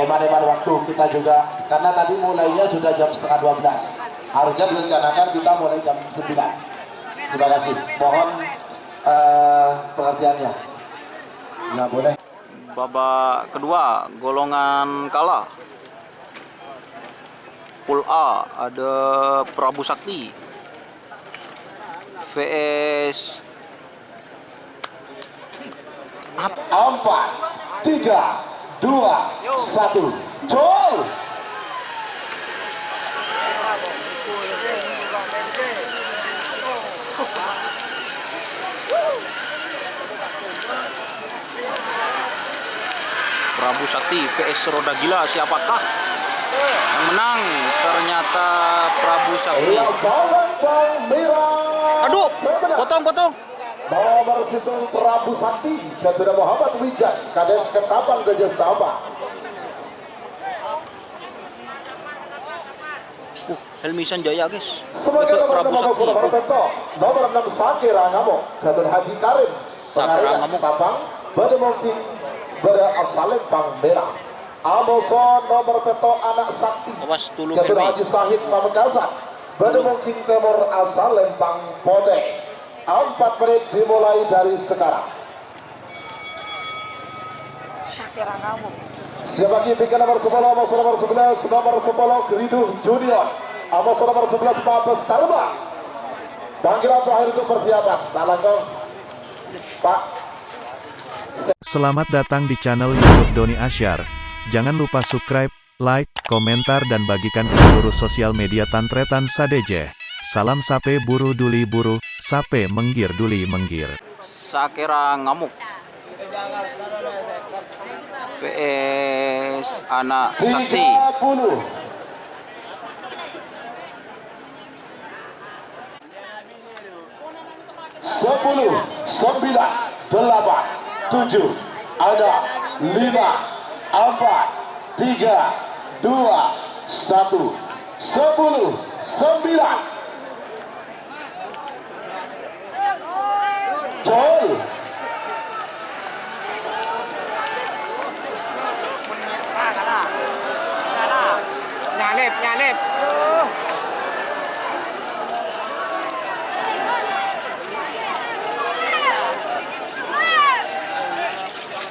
hemat waktu kita juga, karena tadi mulainya sudah jam setengah 12, harusnya direncanakan kita mulai jam 9. Terima kasih, mohon pengertiannya. Nah, boleh. Babak kedua, golongan kalah. Pool A ada Prabu Sakti vs 4, 3, 2, 1, Jol! Prabu Sakti vs Roda Gila, siapakah yang menang? Ternyata Prabu Sakti. Aduh, potong. Nomor situ Prabu Sakti, Ketua Muhammad Wijat, Kades Ketapang Gajah Sabah. Helmi Sanjaya guys. Sebagai Untuk Prabu Sakti. Nomor 6 Sakira Ngamuk, Ketua Haji Karim. Sakira Ngamuk. Sabang, pada mungkin pada asalnya Bang Merah. Amoson nomor peto anak sakti. Awas tulung Ketua Helmi. Haji Sahid Pamekasan. Pada mungkin Timur asal Lempang Pote. 4 menit dimulai dari sekarang. Sakira Ngamuk. Siapa kipikan nomor 10, nomor 11, nomor 10 Geriduh Junior, nomor 11 Mabes Tarba. Panggilan terakhir untuk persiapan. Talangkong Pak. Selamat datang di channel YouTube Doni Asyar. Jangan lupa subscribe, like, komentar dan bagikan ke seluruh sosial media Tantretan Sadeje. Salam sape buru duli buru, sape menggir duli menggir. Sakira Ngamuk vs anak Sakti. 30. 10, 9, 8, 7, ada 5, 4, 3, 2, 1, 10, 9. Jol. Nyalip.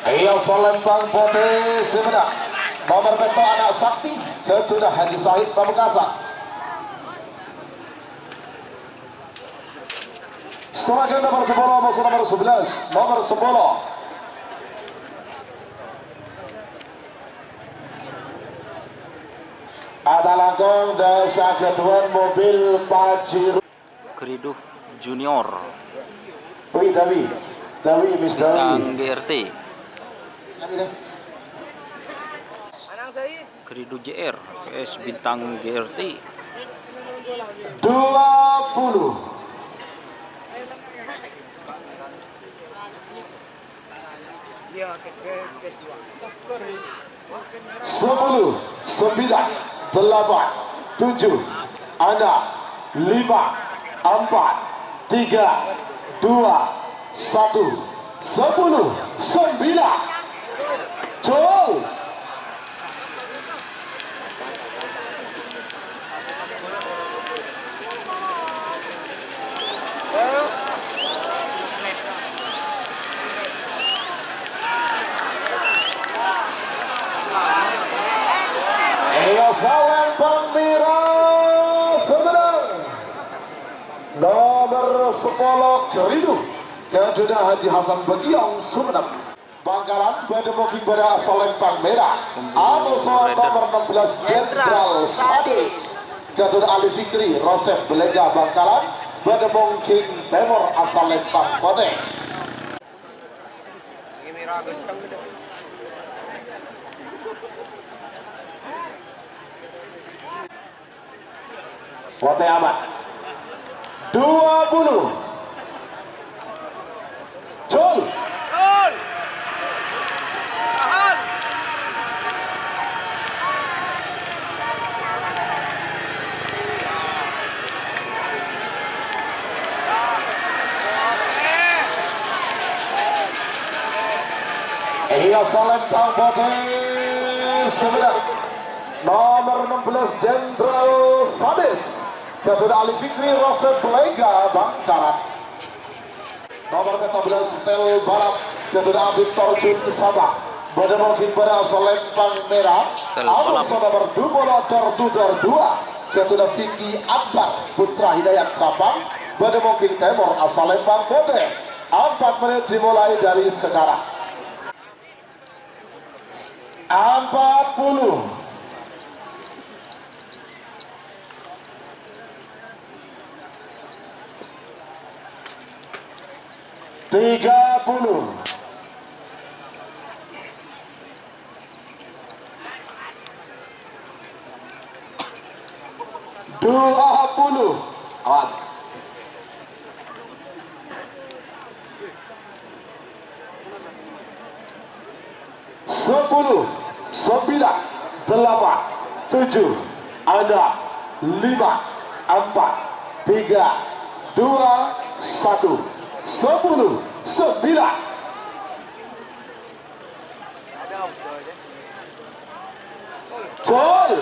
Ayo Lempang Pote Semedak. Nomor peto anak sakti, Ketua Haji Sahid Pamekasan. Sebagai nomor 10, nomor 11, nomor 10. Ada langkong desa ketuan mobil Pajero. Geriduh Junior Dawi, Miss Bintang Dawi. GRT. Dawi deh. Geriduh JR vs Bintang GRT. 20. 10, 9, 8, 7, 6, 5, 4, 3, 2, 1, 10, 9. Jol. Lempang Merah Semenang. Nomor 10 Geriduh Ketua Haji Hasan Begiong Sumenep. Bangkalan pada mungkin pada asal Lempang Merah. Anuson nomor 16 Jenderal Sadis Ketua Ali Fikri Rosef Belega Bangkalan pada mungkin Timur asal Lempang Pote. Pote amat. 20. Jol. Iya Lempang Pote Sembilan nomor 16 Jenderal Sadis Garuda Ali Fikri Rose Belega Bangkalan. Nomor 14 Stel Balap Garuda Abid Torjun Sabah pada mungkin pada asal Lempang Merah. Alonso nomor 2 Dor 2 Garuda Vicky Akbar Putra Hidayat Sabang pada mungkin Timur asal Lempang Bote. 4 menit dimulai dari sekarang. 40 30 20 awas 10 9 8 7 6 5 4 3 2 1 10 9 Jol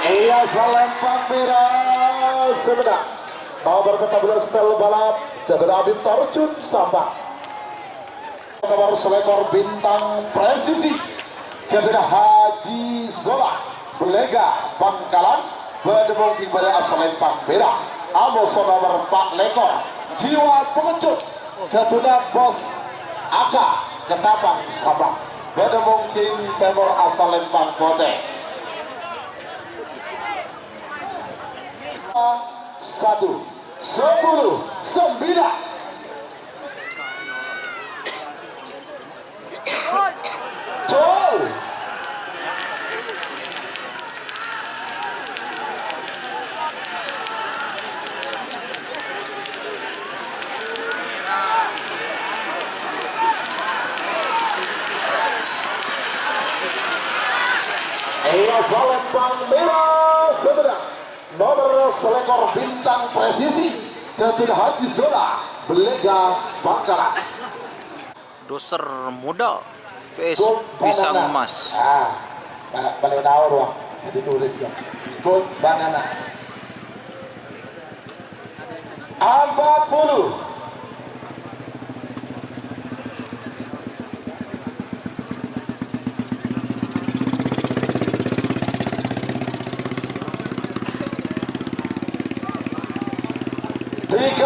Iya Lempang Merah Semedang nomor 14 Stel Balap Garuda Abid Torjun Sabang. Nomor selekor Bintang Presisi Garuda Haji Zola Belega Bangkalan berdemungkin pada asal Lempang Merah. Alonso nomor 4 lekor Jiwa Pengecut Garuda Bos Aka Ketapang Sabang berdemungkin Timur asal Lempang Bote. 1 10 9 Jol Lempang Merah Semedang nomor selekor Bintang Presisi Garuda Haji Zola Belega Bangkalan. Doser muda PS Pisang Emas. Balik nawar wah ditulis ya. Gold Banana 40 30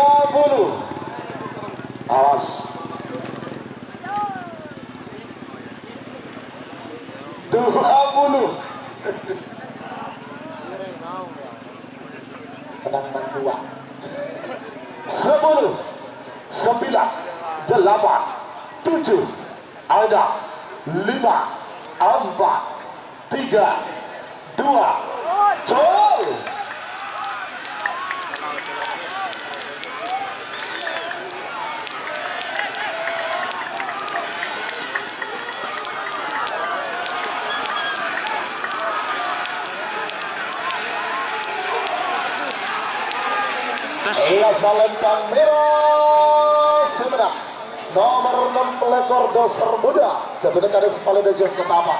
awas 20 penangan 2 10 9 8 7 ada 5 4 3 2 Jol Iya Lempang Merah Semedang nomor 6 lekor Doser muda Garuda Kades Palembang Ketama.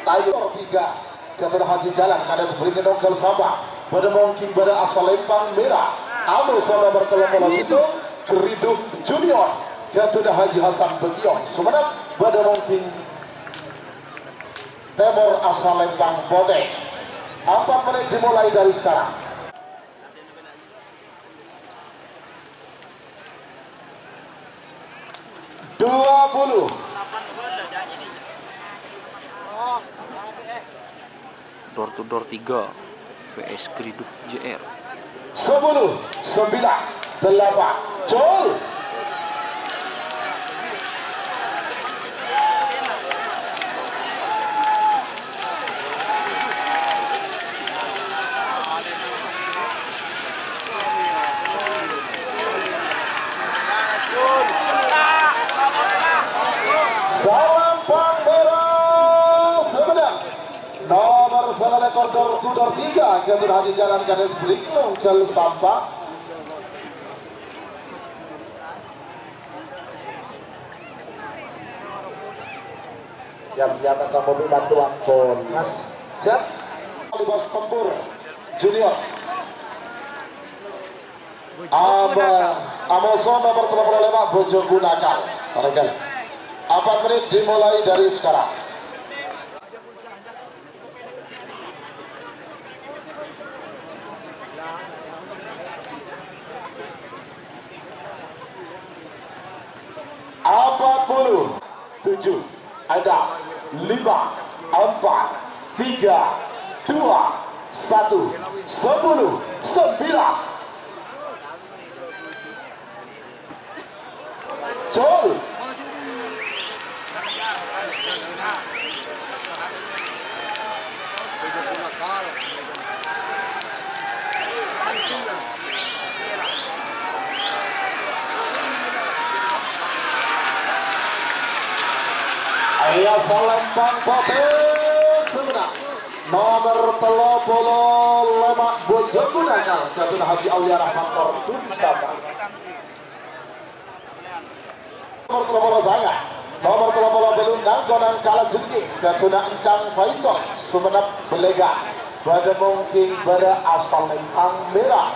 Tayo 3 Garuda Haji Jalan Kades Beringin Nongkel Sabah pada mungkin pada asal Lempang Merah. Alonso nomor 13 itu Keridung Junior Garuda Haji Hasan Begiong Sumeneb pada mungkin Timur asal Lempang Bote. 4 menit dimulai dari sekarang. 20 Door to door 3 VS Keriduk JR. 10 9 8 Jol motor 3 Gatot Haji Jalan Kades Blik Nongkel Sampah. Yang menyatakan mobil bantuan Bonas dan Bos Tempur Junior Amazon nomor 35 Bojo Gunakan. 4 menit dimulai dari sekarang. Tujuh, ada 5, 4, 3, 2, 1, 10, 9. Jol. Ayah Salembang Potes sebenarnya nomor 35 Bojo Gunakan Gatot Haji Aulia Rahman Kortun Sabah. Nomor 30 saya nomor 30 Belundang Konang Kala Jengking Gatot Encang Faisal Sumenep Belega pada mungkin pada asal Lempang Merah.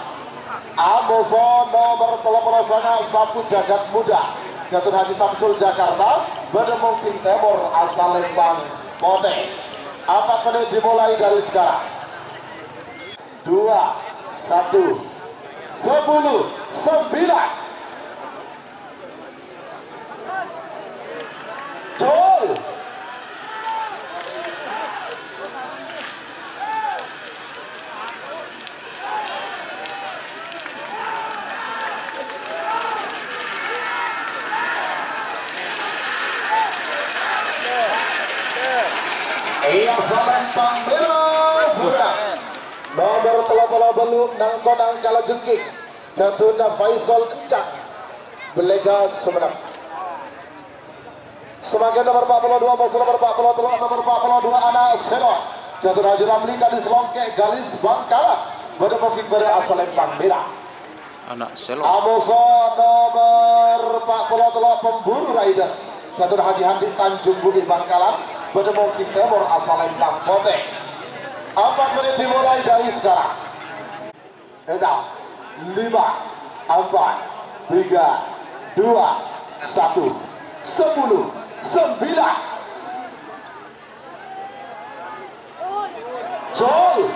Amoso nomor 30 saya Sapu Jagat Muda Gatot Haji Samsul Jakarta pada mungkin Timur asal Lembang Pote. 4 menit dimulai dari sekarang. 2, 1, 10, 9. Jol. Iya Salembang Merah sudah nomor 30 belum nang konang Kala Jengking Gatot Faisal Kencang Belega Sumenep. Sebagai nomor 42 bos nomor 43 nomor 42 anak Seno Gatot Haji Ramli Gadis Longke Galis Bangkalan pada mungkin pada asal Lempang Merah. Anak Selo. Amoso nomor 43 Pemburu Rider Gatot Haji Handi Tanjung Bumi Bangkalan pada mungkin Timur asal Lempang Pote. 4 menit dimulai dari sekarang. 6, 5, 4, 3, 2, 1, 10, 9. Jol.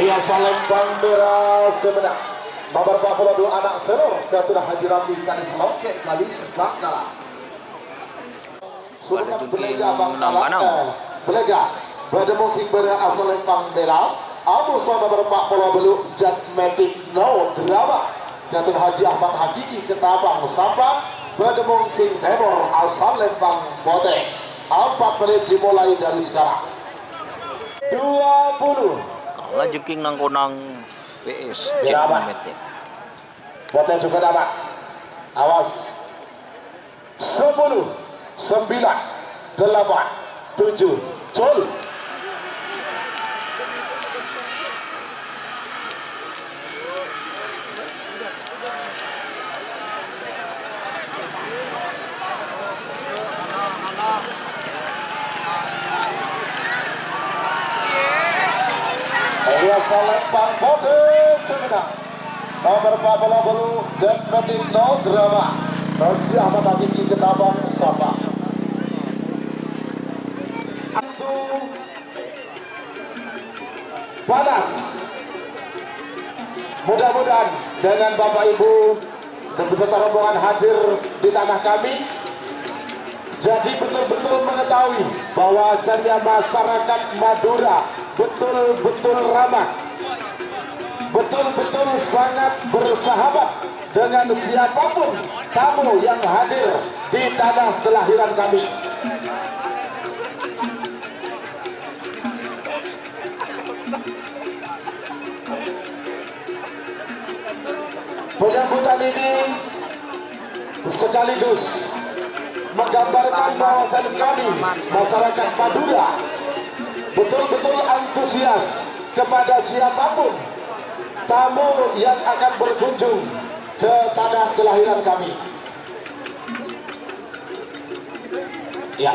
Iya Salembang Merah sebenarnya nomor 42 anak Seno Gatot Haji Ramli Gadis Longke Galis Bangkalan. Sudah Belega Bangkalan Belega pada mungkin pada asal Lempang Merah. Amuso nomor 40 belum Jatmetik No Drama Gatot Haji Ahmad Hakiki Ketabang Sabang pada mungkin Timur asal Lempang Pote. 4 menit dimulai dari sekarang. 20. Kala Jengking nang konang VS Diraba. JMT. Pote juga dapat. Awas. 10, 9, 8, 7. Jol. Salembang Pote sebenarnya nomor 40 Jatmetik No Drama Roji Ahmad Hakiki Ketabang Sabang. Panas. Mudah-mudahan dengan Bapak Ibu dan beserta rombongan hadir di tanah kami, jadi betul-betul mengetahui bahwasannya masyarakat Madura betul-betul ramah, betul-betul sangat bersahabat dengan siapapun tamu yang hadir di tanah kelahiran kami. Penyambutan ini sekaligus menggambarkan bahwasan kami masyarakat Madura betul-betul antusias kepada siapapun tamu yang akan berkunjung ke tanah kelahiran kami. Ya.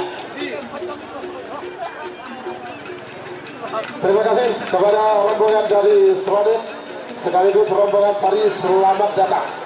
Terima kasih kepada rombongan dari Sragen sekaligus rombongan tari selamat datang.